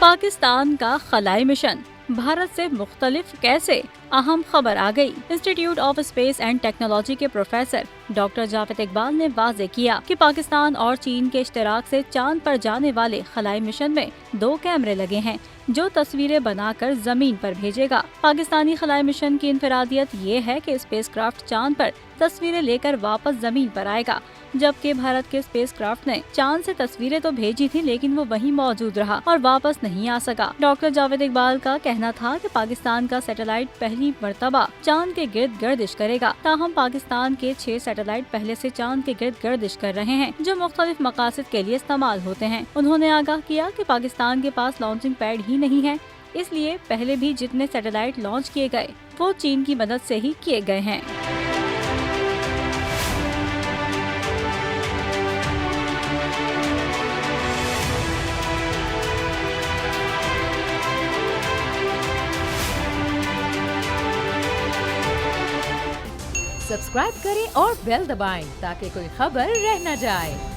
पाकिस्तान का खलाई मिशन भारत से मुख्तलिफ कैसे? अहम खबर आ गई। Institute of space and technology के प्रोफेसर डॉक्टर जावेद इकबाल ने वाज़ेह किया कि पाकिस्तान और चीन के इश्तराक से चांद पर जाने वाले खलाई मिशन में 2 कैमरे लगे हैं जो तस्वीरें बनाकर जमीन पर भेजेगा। पाकिस्तानी खलाई मिशन की इनफरादियत ये है कि स्पेसक्राफ्ट चांद पर तस्वीरें लेकर वापस जमीन पर आएगा, जबकि भारत के स्पेसक्राफ्ट ने चांद से तस्वीरें तो भेजी थी लेकिन वो वहीं मौजूद रहा और वापस नहीं आ सका। डॉक्टर जावेद इकबाल का कहना था कि पाकिस्तान का सैटेलाइट पहली मर्तबा चांद के गिर्द गर्दिश करेगा। ताहम पाकिस्तान के 6 सैटेलाइट पहले से चांद के गिर्द गर्दिश कर रहे हैं जो मुख्तलिफ मकासद के लिए इस्तेमाल होते हैं। उन्होंने आगाह किया कि पाकिस्तान के पास लॉन्चिंग पैड ही नहीं है, इसलिए पहले भी जितने सैटेलाइट लॉन्च किए गए वो चीन की मदद से ही किए गए हैं। सब्सक्राइब करें और बेल दबाएं ताकि कोई खबर रह न जाए।